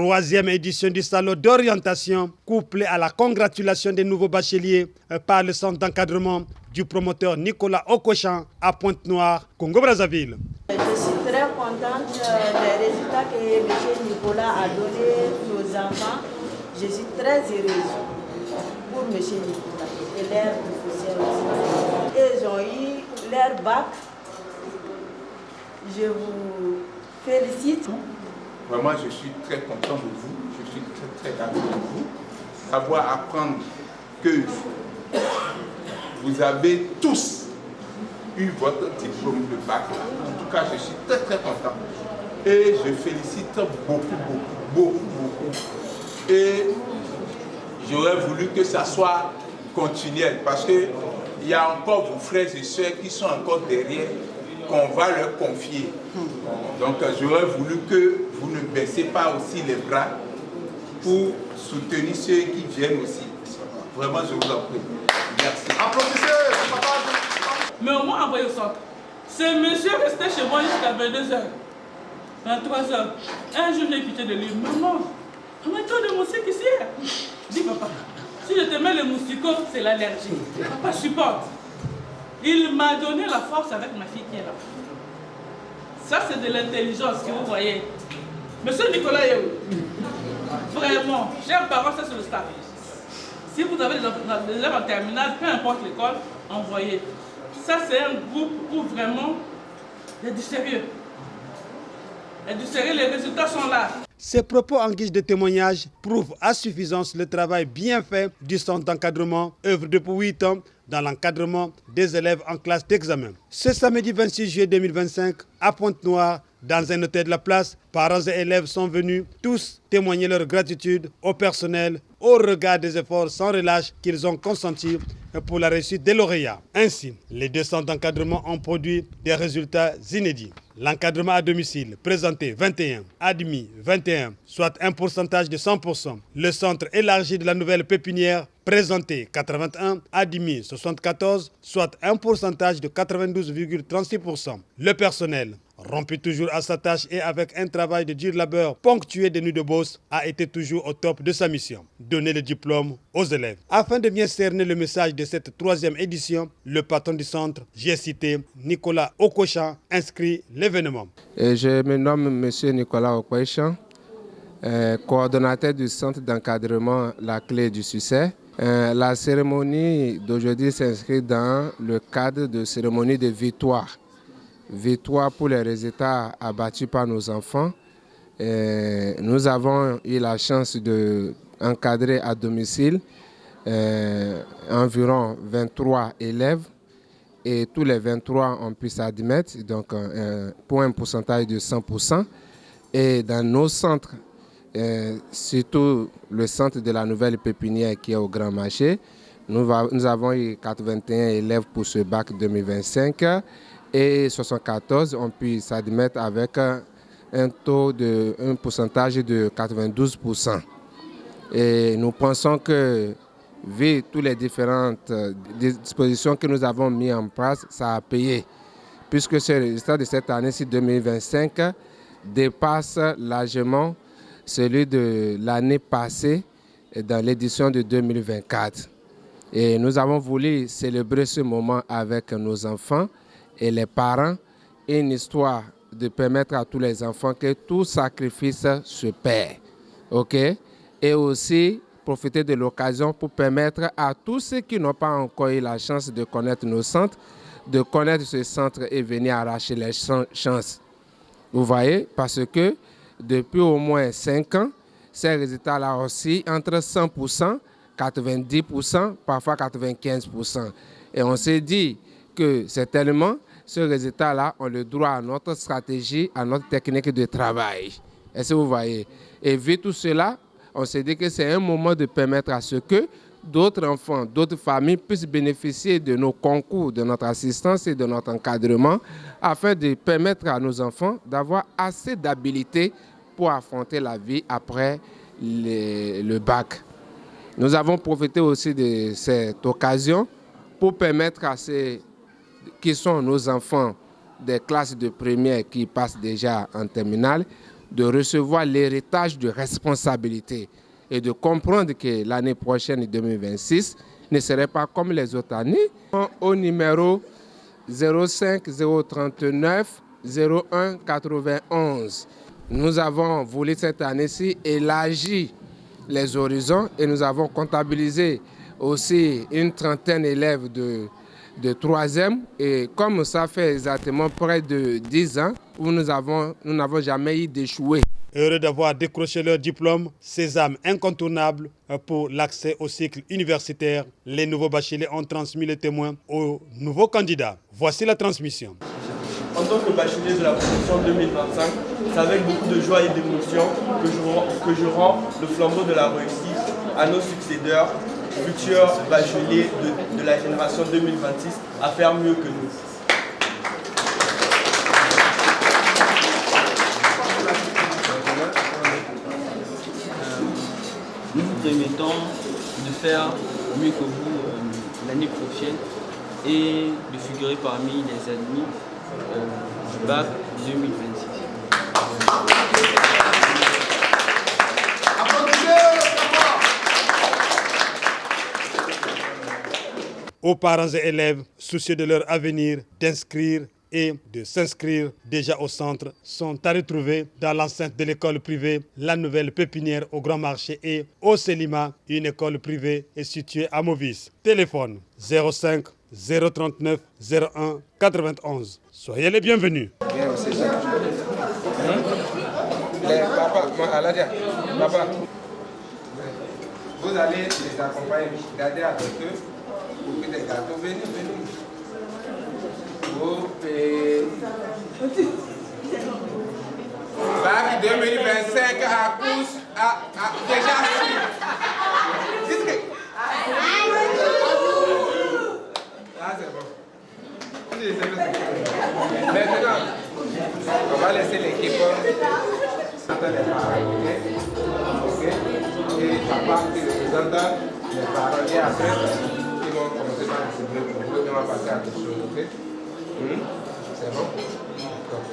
Troisième édition du salon d'orientation, couplée à la congratulation des nouveaux bacheliers par le centre d'encadrement du promoteur Nicolas Okochan à Pointe-Noire, Congo-Brazzaville. Je suis très contente des résultats que M. Nicolas a donnés aux enfants. Je suis très heureuse pour M. Nicolas et leurs professeurs aussi. Ils ont eu leur bac. Je vous félicite. Vraiment, je suis très content de vous. Je suis très d'accord de vous. Savoir apprendre que vous avez tous eu votre diplôme de bac. En tout cas, je suis très content. Et je félicite beaucoup. Et j'aurais voulu que ça soit continuel parce qu'il y a encore vos frères et sœurs qui sont encore derrière, qu'on va leur confier. Donc j'aurais voulu que vous ne baissez pas aussi les bras pour soutenir ceux qui viennent aussi. Vraiment, je vous en prie. Merci. Applaudissez, papa. Mais au moins envoyé au centre. Ce monsieur restait chez moi jusqu'à 22h, 23h. Un jour, j'ai pitié de lui. Maman, toi de moustique ici. Dis papa, si je te mets le moustiquot, c'est l'allergie. Papa supporte. Il m'a donné la force avec ma fille qui est là. Ça, c'est de l'intelligence que vous voyez. Monsieur Nicolas est où? Vraiment, j'ai un parent, c'est sur le staff. Si vous avez des élèves en terminale, peu importe l'école, envoyez. Ça, c'est un groupe où vraiment il y a du sérieux. Il y a du sérieux, les résultats sont là. Ces propos en guise de témoignage prouvent à suffisance le travail bien fait du centre d'encadrement, œuvre depuis 8 ans dans l'encadrement des élèves en classe d'examen. Ce samedi 26 juillet 2025, à Pointe-Noire, dans un hôtel de la place, parents et élèves sont venus tous témoigner leur gratitude au personnel au regard des efforts sans relâche qu'ils ont consentis pour la réussite des lauréats. Ainsi, les deux centres d'encadrement ont produit des résultats inédits. L'encadrement à domicile présenté 21, admis 21, soit un pourcentage de 100%. Le centre élargi de la nouvelle pépinière présenté 81, admis 74, soit un pourcentage de 92,36%. Le personnel, rompu toujours à sa tâche et avec un travail de dur labeur ponctué de nuits de bosse, a été toujours au top de sa mission, donner le diplôme aux élèves. Afin de bien cerner le message de cette troisième édition, le patron du centre, j'ai cité Nicolas Okochan, inscrit l'événement. Je me nomme M. Nicolas Okochan, coordonnateur du centre d'encadrement La Clé du Succès. La cérémonie d'aujourd'hui s'inscrit dans le cadre de cérémonie de victoire. Victoire pour les résultats abattus par nos enfants. Nous avons eu la chance d'encadrer à domicile environ 23 élèves et tous les 23 ont pu s'admettre, donc pour un pourcentage de 100%. Et dans nos centres, surtout le centre de la nouvelle pépinière qui est au Grand Marché, nous avons eu 81 élèves pour ce bac 2025 et 74 ont pu s'admettre avec un pourcentage de 92%. Et nous pensons que, vu toutes les différentes dispositions que nous avons mises en place, ça a payé. Puisque ce résultat de cette année-ci 2025 dépasse largement celui de l'année passée dans l'édition de 2024. Et nous avons voulu célébrer ce moment avec nos enfants et les parents, une histoire de permettre à tous les enfants que tout sacrifice se paie. Et aussi profiter de l'occasion pour permettre à tous ceux qui n'ont pas encore eu la chance de connaître nos centres, de connaître ce centre et venir arracher les chances. Vous voyez, parce que depuis au moins 5 ans, ces résultats-là aussi entre 100%, 90%, parfois 95%. Et on s'est dit que certainement, ce résultat-là, on le doit à notre stratégie, à notre technique de travail. Est-ce que vous voyez? Et vu tout cela, on s'est dit que c'est un moment de permettre à ce que d'autres enfants, d'autres familles puissent bénéficier de nos concours, de notre assistance et de notre encadrement, afin de permettre à nos enfants d'avoir assez d'habilité pour affronter la vie après le bac. Nous avons profité aussi de cette occasion pour permettre à ceux qui sont nos enfants des classes de première qui passent déjà en terminale, de recevoir l'héritage de responsabilité et de comprendre que l'année prochaine, 2026, ne serait pas comme les autres années. Au numéro 05 039 01 91, nous avons voulu cette année-ci élargir les horizons et nous avons comptabilisé aussi une trentaine d'élèves de 3e. Et comme ça fait exactement près de 10 ans, où nous n'avons jamais eu d'échouer. Heureux d'avoir décroché leur diplôme, sésame incontournable pour l'accès au cycle universitaire, les nouveaux bacheliers ont transmis les témoins aux nouveaux candidats. Voici la transmission. En tant que bachelier de la promotion 2025, c'est avec beaucoup de joie et d'émotion que je rends le flambeau de la réussite à nos succédeurs, futurs bacheliers de la génération 2026, à faire mieux que nous. Nous vous permettons de faire mieux que vous l'année prochaine et de figurer parmi les admis du bac 2026. Aux parents et élèves soucieux de leur avenir, d'inscrire et de s'inscrire déjà au centre sont à retrouver dans l'enceinte de l'école privée La Nouvelle Pépinière au Grand Marché et au Célima, une école privée est située à Movis. Téléphone 05 039 01 91. Soyez les bienvenus. Papa, vous allez les accompagner, garder avec eux pour que les gâteaux venez. Bac 2025 à pouce déjà sûr. Ah, c'est bon. Maintenant, on va laisser l'équipe attendre les parents, ok? Et papa qui représente les parents et après, ils vont commencer par recevoir pour vous et on va passer à quelque chose, ok? C'est bon? D'accord.